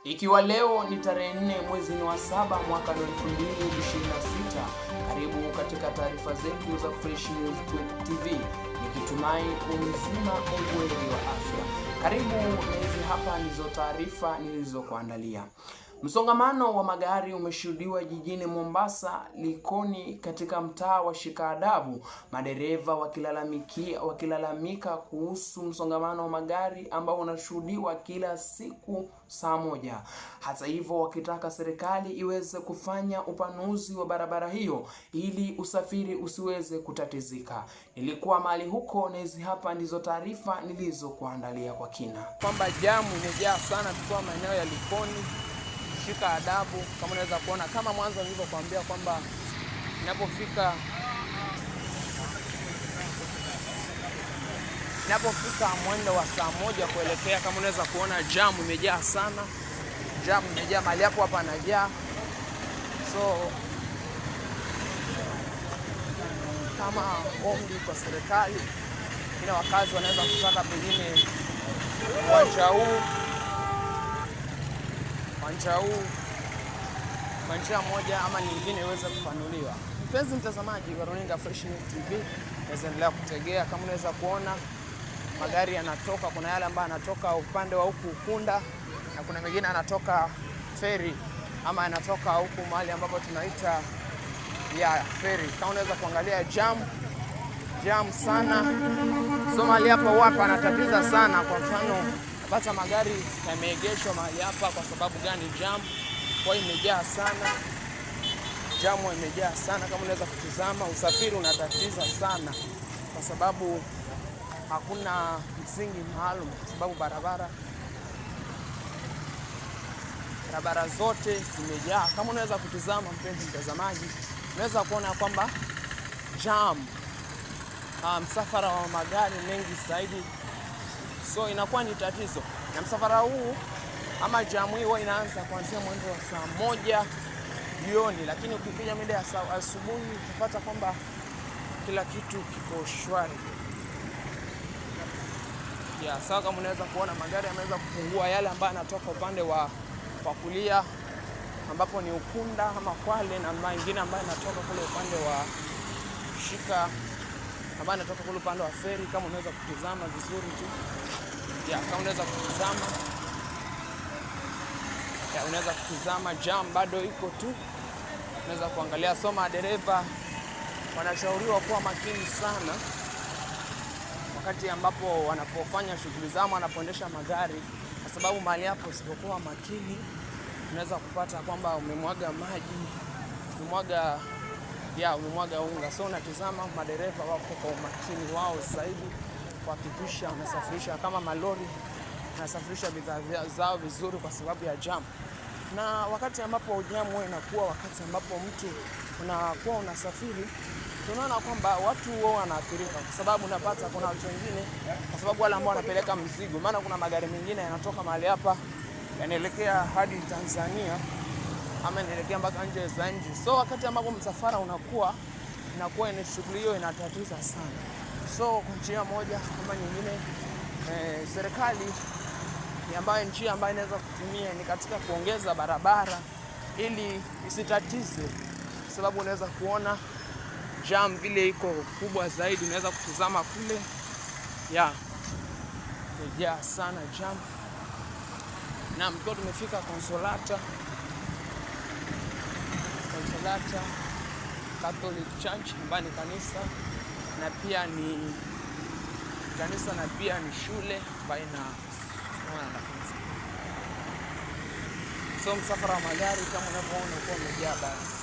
Ikiwa leo ni tarehe 4 mwezi wa 7 mwaka 2026, karibu katika taarifa zetu za Fresh News TV, nikitumai umzima ugweli wa afya. Karibu, hizi hapa ndizo taarifa nilizokuandalia. Msongamano wa magari umeshuhudiwa jijini Mombasa, Likoni, katika mtaa wa Shikaadabu, madereva wakilalamika kuhusu msongamano wa magari ambao unashuhudiwa kila siku saa moja. Hata hivyo, wakitaka serikali iweze kufanya upanuzi wa barabara hiyo ili usafiri usiweze kutatizika. Nilikuwa mahali huko na hizi hapa ndizo taarifa nilizokuandalia kwa kina. Kwamba jamu imejaa sana kwa maeneo ya Likoni, Shikaadabu, kama unaweza kuona, kama mwanzo nilivyokuambia kwamba ninapofika mwendo wa saa moja kuelekea, kama unaweza kuona jamu imejaa sana. Jamu imejaa mahali hapo, hapa anajaa. So kama ombi kwa serikali, ina wakazi wanaweza kupata pengine uwanja huu kwa njia moja ama nyingine iweze kupanuliwa. Mpenzi mtazamaji wa runinga Fresh News TV, naendelea kutegea. Kama unaweza kuona magari yanatoka, kuna yale ambayo yanatoka upande wa huku Ukunda na kuna mengine yanatoka Feri ama yanatoka huku mahali ambapo tunaita Feri. Kama unaweza kuangalia jam sana. So mahali hapa wapa anatatiza sana. Kwa mfano, napata magari yameegeshwa mahali hapa kwa sababu gani? Jam kwa imejaa sana. Jamu imejaa sana. Kama unaweza kutizama, usafiri unatatiza sana kwa sababu hakuna msingi maalum, kwa sababu barabara zote zimejaa. Kama unaweza kutizama, mpenzi mtazamaji, unaweza kuona kwamba msafara wa magari mengi zaidi, so inakuwa ni tatizo. Na msafara huu ama jamu hii inaanza kuanzia mwendo wa saa moja jioni, lakini ukipija mida ya asubuhi utapata kwamba kila kitu kiko shwari. Sawa, kama unaweza kuona magari yameweza kupungua, yale ambayo yanatoka upande wa kulia ambapo ni Ukunda ama Kwale, na mengine ambayo yanatoka kule upande wa Shika ambayo yanatoka kule upande wa Feri. Kama unaweza kutizama vizuri tu, kama unaweza kutizama jam bado iko tu, unaweza kuangalia. Soma, dereva wanashauriwa kuwa makini sana wakati ambapo wanapofanya shughuli zao, wanapoendesha magari, kwa sababu mahali hapo usipokuwa makini unaweza kupata kwamba umemwaga maji, umemwaga unga. So unatizama, madereva wako kwa umakini wao zaidi kuhakikisha wanasafirisha, kama malori wanasafirisha bidhaa zao vizuri kwa sababu ya jam. Na wakati ambapo jamu inakuwa, wakati ambapo mtu unakuwa unasafiri, tunaona kwamba watu wao wanaathirika, kwa sababu unapata kuna watu wengine, kwa sababu wale ambao wanapeleka mzigo, maana kuna magari mengine yanatoka mahali hapa yanaelekea hadi Tanzania ama yanaelekea mpaka nje za nchi. So wakati ambapo msafara inakuwa ni shughuli hiyo inatatiza sana. So kwa njia moja kama nyingine, serikali ambayo njia ambayo inaweza kutumia ni katika kuongeza barabara ili isitatize, sababu unaweza kuona jam vile iko kubwa zaidi. Unaweza kutizama kule, imejaa sana jam. Na mkiwa tumefika Consolata Catholic Church, ambayo ni kanisa na pia ni shule ambayo ina wanafunzi. So msafara wa magari kama unavyoona uko umejaa basi.